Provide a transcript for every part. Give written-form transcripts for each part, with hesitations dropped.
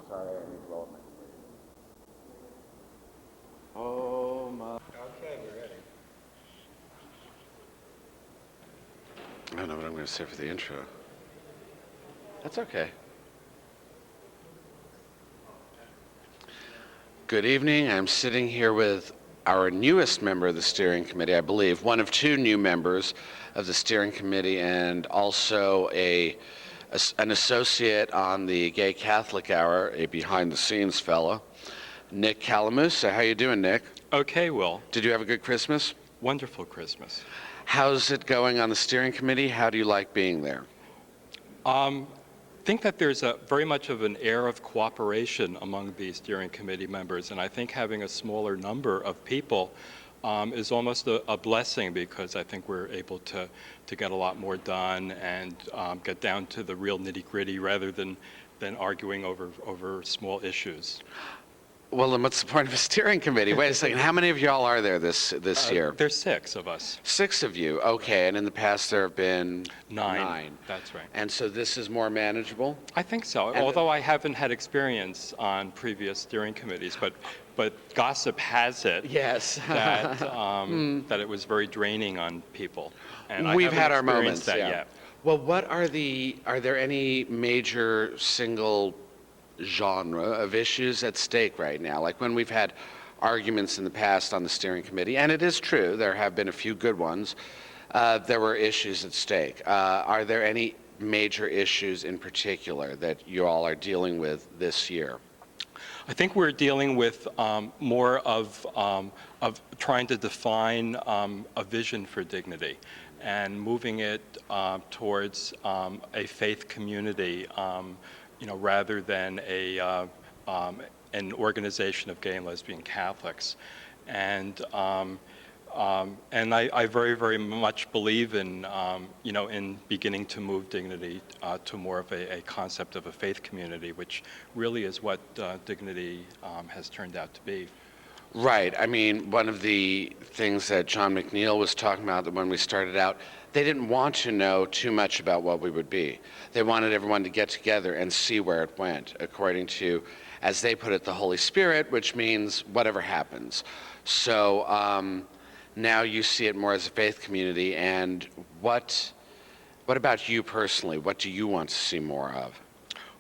sorry, I need to roll my. Oh my. Okay, we're ready. I don't know what I'm going to say for the intro. That's okay. Good evening. I'm sitting here with our newest member of the steering committee, I believe, one of two new members of the steering committee, and also an associate on the Gay Catholic Hour, a behind-the-scenes fellow, Nick Calamusa. How you doing, Nick? Okay, Will. Did you have a good Christmas? Wonderful Christmas. How's it going on the steering committee? How do you like being there? I think that there's very much of an air of cooperation among the steering committee members, and I think having a smaller number of people is almost a blessing, because I think we're able to get a lot more done and get down to the real nitty-gritty rather than arguing over small issues. Well, then what's the point of a steering committee? Wait a second. How many of y'all are there this year? There's 6 of us. 6 of you. Okay. And in the past there have been 9. That's right. And so this is more manageable? I think so. Although I haven't had experience on previous steering committees, but gossip has it Yes. that that it was very draining on people. And We've I haven't had our experienced moments. that yet. Well, are there any major single genre of issues at stake right now? Like when we've had arguments in the past on the steering committee, and it is true, there have been a few good ones, there were issues at stake. Are there any major issues in particular that you all are dealing with this year? I think we're dealing with more of trying to define a vision for dignity and moving it towards a faith community, rather than an organization of gay and lesbian Catholics. And I very, very much believe in beginning to move dignity to more of a concept of a faith community, which really is what dignity has turned out to be. Right. I mean, one of the things that John McNeil was talking about when we started out, they didn't want to know too much about what we would be. They wanted everyone to get together and see where it went, according to, as they put it, the Holy Spirit, which means whatever happens. So now you see it more as a faith community. And what about you personally? What do you want to see more of?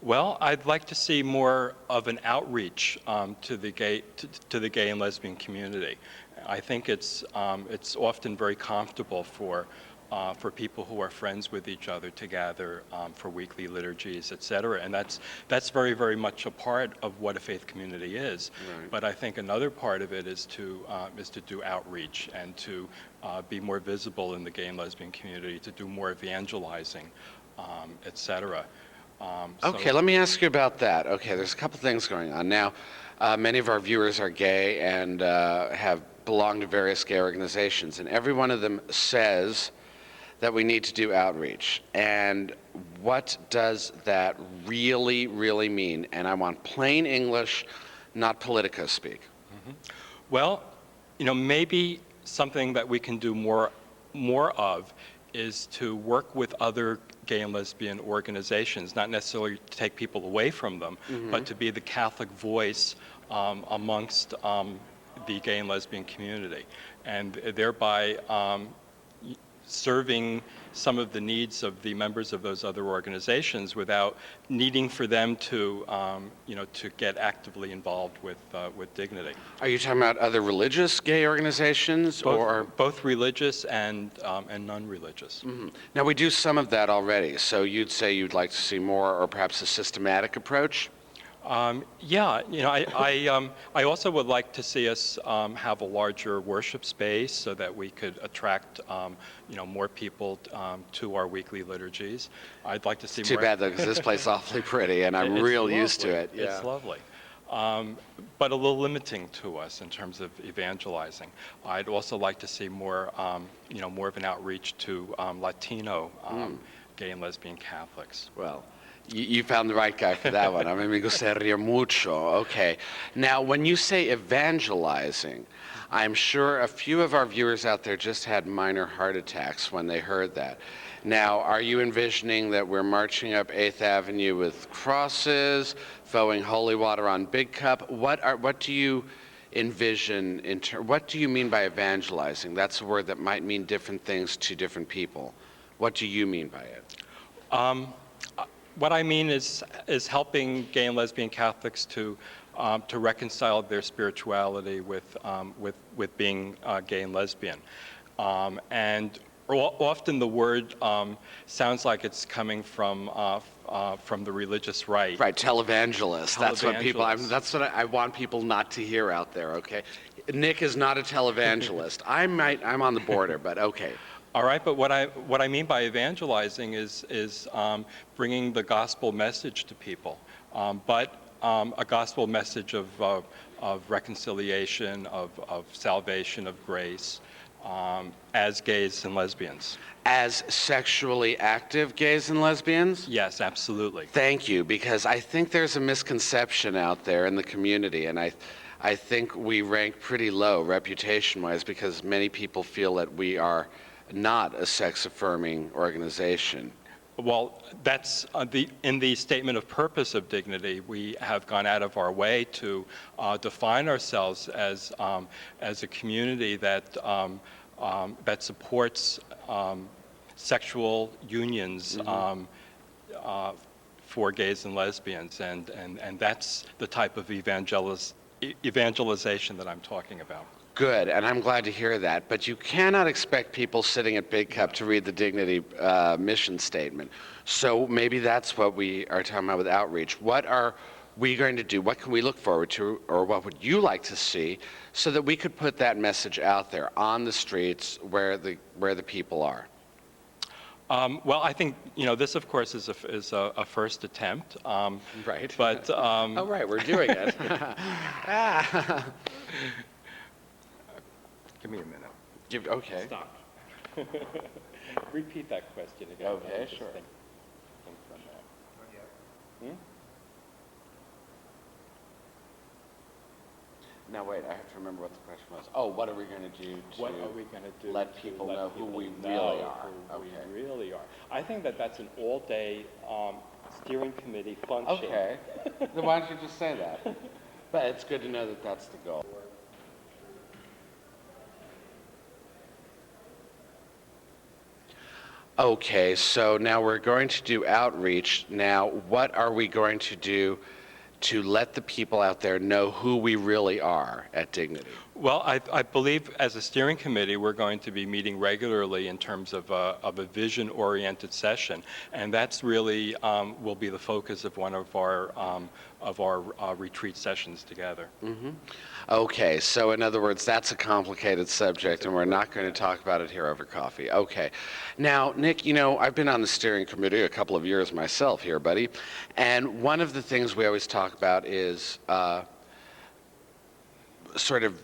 Well, I'd like to see more of an outreach to the gay and lesbian community. I think it's often very comfortable for people who are friends with each other to gather for weekly liturgies, etc. And that's very, very much a part of what a faith community is. Right. But I think another part of it is to do outreach and to be more visible in the gay and lesbian community, to do more evangelizing, etc. Okay, let me ask you about that. Okay, there's a couple things going on. Now, many of our viewers are gay and have belonged to various gay organizations, and every one of them says that we need to do outreach. And what does that really, really mean? And I want plain English, not Politico speak. Mm-hmm. Well, maybe something that we can do more of is to work with other gay and lesbian organizations, not necessarily to take people away from them, but to be the Catholic voice amongst the gay and lesbian community, and thereby serving some of the needs of the members of those other organizations without needing for them to get actively involved with dignity. Are you talking about other religious gay organizations, or both religious and non-religious? Mm-hmm. Now, we do some of that already, so you'd say you'd like to see more, or perhaps a systematic approach? Yeah, I also would like to see us have a larger worship space so that we could attract, more people to our weekly liturgies. I'd like to see Too bad though, because this place is awfully pretty, and I'm real used to it. Yeah. It's lovely. But a little limiting to us in terms of evangelizing. I'd also like to see more, more of an outreach to Latino gay and lesbian Catholics. Well, you found the right guy for that one. A mí me gustaría mucho. Okay. Now, when you say evangelizing, I'm sure a few of our viewers out there just had minor heart attacks when they heard that. Now, are you envisioning that we're marching up 8th Avenue with crosses, throwing holy water on Big Cup? What do you envision, what do you mean by evangelizing? That's a word that might mean different things to different people. What do you mean by it? What I mean is helping gay and lesbian Catholics to reconcile their spirituality with being gay and lesbian. And often the word sounds like it's coming from the religious right. Right, televangelist. That's what people. Televangelist. That's what I want people not to hear out there. Okay, Nick is not a televangelist. I'm on the border, but okay. All right, but what I mean by evangelizing is bringing the gospel message to people, but a gospel message of reconciliation, of salvation, of grace, as gays and lesbians. As sexually active gays and lesbians? Yes, absolutely. Thank you, because I think there's a misconception out there in the community, and I think we rank pretty low reputation-wise because many people feel that we are not a sex-affirming organization. Well, that's in the statement of purpose of Dignity. We have gone out of our way to define ourselves as a community that supports sexual unions for gays and lesbians, and that's the type of evangelization that I'm talking about. Good, and I'm glad to hear that. But you cannot expect people sitting at Big Cup to read the Dignity mission statement. So maybe that's what we are talking about with outreach. What are we going to do? What can we look forward to, or what would you like to see, so that we could put that message out there on the streets where the people are? Well, I think this, of course, is a first attempt. Right. But oh, right, we're doing it. Give me a minute. Okay. Stop. Repeat that question again. Okay, sure. Think from that. Now wait, I have to remember what the question was. Oh, what are we going to do to let people know who we really are? Who we really are. I think that's an all-day steering committee function. Okay. Then why don't you just say that? But it's good to know that that's the goal. Okay, so now we're going to do outreach. Now, what are we going to do to let the people out there know who we really are at Dignity? Well, I believe as a steering committee, we're going to be meeting regularly in terms of a vision-oriented session, and that's really will be the focus of one of our retreat sessions together. Mm-hmm. Okay, so in other words, that's a complicated subject, and we're not going to talk about it here over coffee. Okay. Now, Nick, I've been on the steering committee a couple of years myself here, buddy, and one of the things we always talk about is sort of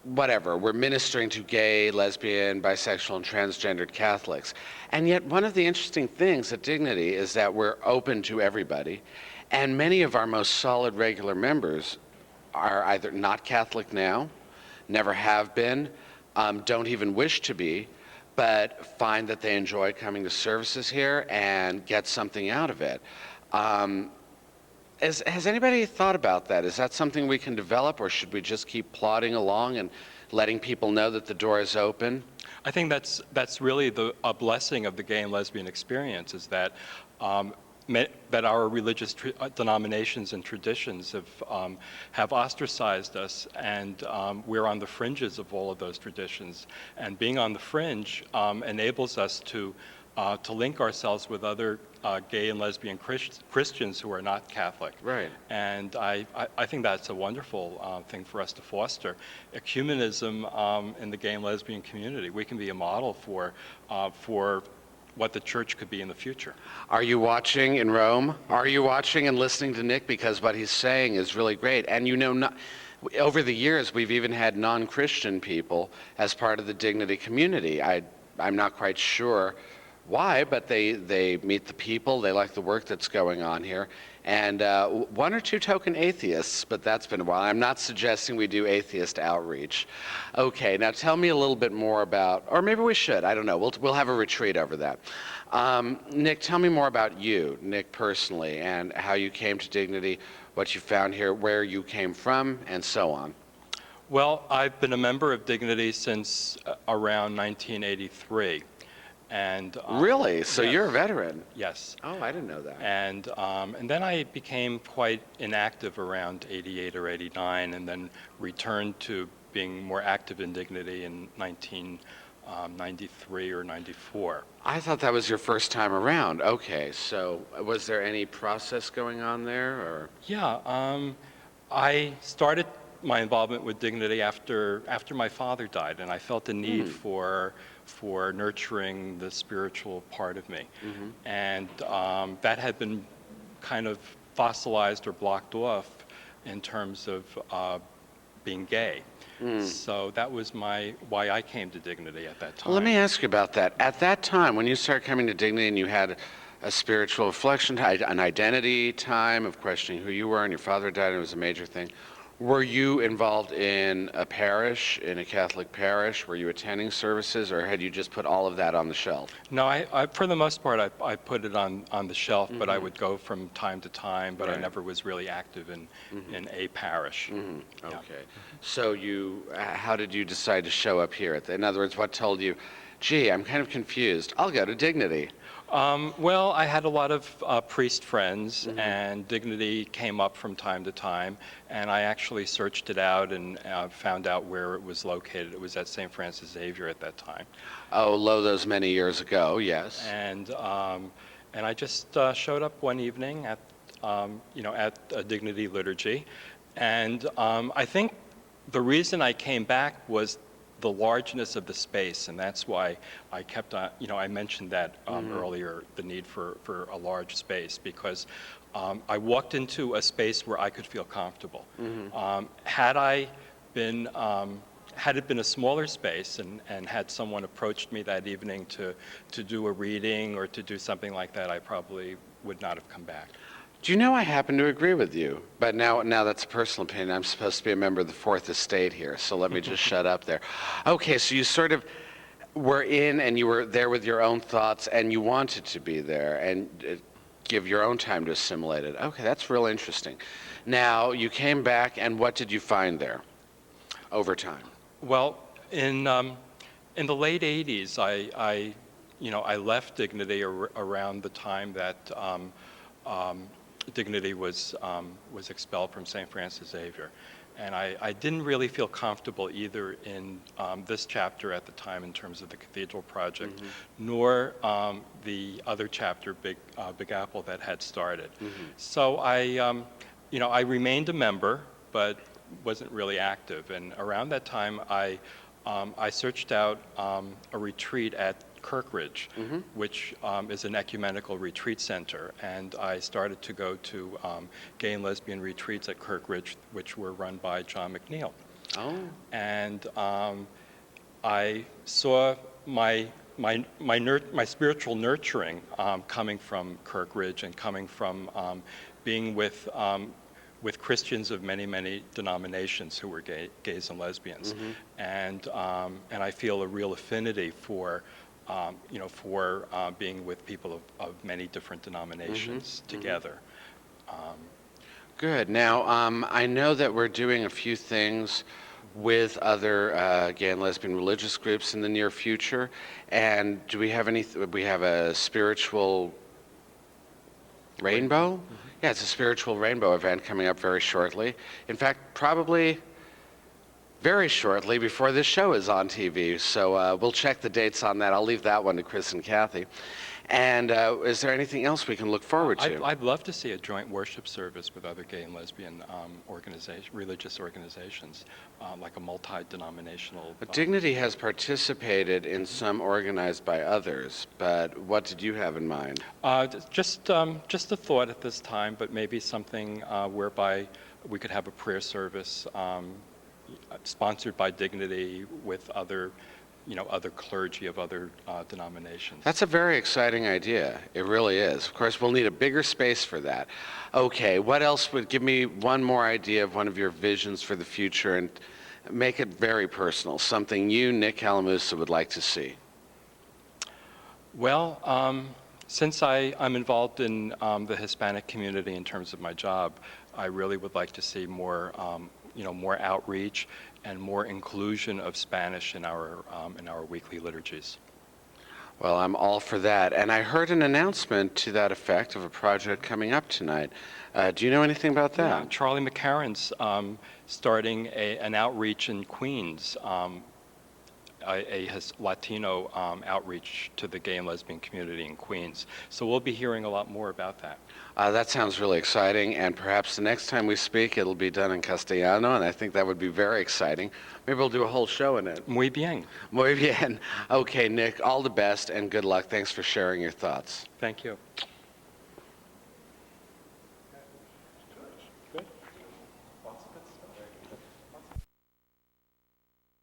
whatever, we're ministering to gay, lesbian, bisexual, and transgendered Catholics. And yet one of the interesting things at Dignity is that we're open to everybody, and many of our most solid regular members are either not Catholic now, never have been, don't even wish to be, but find that they enjoy coming to services here and get something out of it. Has anybody thought about that? Is that something we can develop, or should we just keep plodding along and letting people know that the door is open? I think that's really a blessing of the gay and lesbian experience, is that that our religious denominations and traditions have ostracized us, and we're on the fringes of all of those traditions. And being on the fringe enables us to link ourselves with other gay and lesbian Christians who are not Catholic. Right. And I think that's a wonderful thing for us to foster. Ecumenism in the gay and lesbian community. We can be a model for what the church could be in the future. Are you watching in Rome? Are you watching and listening to Nick? Because what he's saying is really great. And over the years, we've even had non-Christian people as part of the Dignity community. I'm not quite sure why, but they meet the people, they like the work that's going on here, and one or two token atheists, but that's been a while. I'm not suggesting we do atheist outreach. Okay, now tell me a little bit more about, or maybe we should, I don't know, we'll have a retreat over that. Nick, tell me more about you, Nick personally, and how you came to Dignity, what you found here, where you came from, and so on. Well, I've been a member of Dignity since around 1983. And Really? So yes, you're a veteran? yes. Oh, I didn't know that. And then I became quite inactive around 88 or 89, and then returned to being more active in Dignity in 1993 or 94. I thought that was your first time around. Okay, so was there any process going on there, or? Yeah, I started my involvement with Dignity after my father died, and I felt the need for nurturing the spiritual part of me. And that had been kind of fossilized or blocked off in terms of being gay. So that was why I came to Dignity at that time. Well, let me ask you about that. At that time, when you started coming to Dignity and you had a spiritual reflection, an identity time of questioning who you were, and your father died, and it was a major thing, were you involved in a parish, in a Catholic parish? Were you attending services, or had you just put all of that on the shelf? No, I for the most part, I put it on the shelf, but I would go from time to time, but I Right. never was really active in a parish. Yeah. Okay. So how did you decide to show up here? In other words, what told you, gee, I'm kind of confused, I'll go to Dignity? Well, I had a lot of priest friends, and Dignity came up from time to time, and I actually searched it out and found out where it was located. It was at St. Francis Xavier at that time. Oh, lo, those many years ago, yes. And I just showed up one evening at at a Dignity liturgy, and I think the reason I came back was the largeness of the space, and that's why I kept on, I mentioned that earlier, the need for a large space, because I walked into a space where I could feel comfortable. Had it been a smaller space and had someone approached me that evening to do a reading or to do something like that, I probably would not have come back. Do you know, I happen to agree with you, but now that's a personal opinion. I'm supposed to be a member of the Fourth Estate here, so let me just shut up there. Okay, so you sort of were in, and you were there with your own thoughts, and you wanted to be there and give your own time to assimilate it. Okay, that's real interesting. Now, you came back, and what did you find there over time? Well, in the late 80s, I left Dignity around the time that Dignity was expelled from St. Francis Xavier. And I didn't really feel comfortable either in this chapter at the time in terms of the Cathedral Project, nor the other chapter, Big Apple, that had started. So I remained a member, but wasn't really active. And around that time, I searched out a retreat at Kirkridge, which is an ecumenical retreat center, and I started to go to gay and lesbian retreats at Kirkridge, which were run by John McNeil. Oh. And I saw my spiritual nurturing coming from Kirkridge and coming from being with Christians of many denominations who were gays and lesbians, and I feel a real affinity for being with people of many different denominations together. Good. Now, I know that we're doing a few things with other gay and lesbian religious groups in the near future, and do we have we have a spiritual rainbow? Yeah, it's a spiritual rainbow event coming up very shortly. In fact, probably very shortly before this show is on TV. So we'll check the dates on that. I'll leave that one to Chris and Kathy. And is there anything else we can look forward to? I'd love to see a joint worship service with other gay and lesbian religious organizations, like a multi-denominational. But Dignity has participated in some organized by others, but what did you have in mind? Just a thought at this time, but maybe something whereby we could have a prayer service sponsored by Dignity with other other clergy of other denominations. That's a very exciting idea. It really is. Of course, we'll need a bigger space for that. Okay, what else would give me one more idea of one of your visions for the future and make it very personal, something you, Nick Calamusa, would like to see? Well, since I'm involved in the Hispanic community in terms of my job, I really would like to see more, more outreach and more inclusion of Spanish in our weekly liturgies. Well, I'm all for that. And I heard an announcement to that effect of a project coming up tonight. Do you know anything about that? Yeah, Charlie McCarran's starting an outreach in Queens, his Latino outreach to the gay and lesbian community in Queens. So we'll be hearing a lot more about that. That sounds really exciting, and perhaps the next time we speak, it'll be done in Castellano, and I think that would be very exciting. Maybe we'll do a whole show in it. Muy bien. Muy bien. Okay, Nick, all the best and good luck. Thanks for sharing your thoughts. Thank you.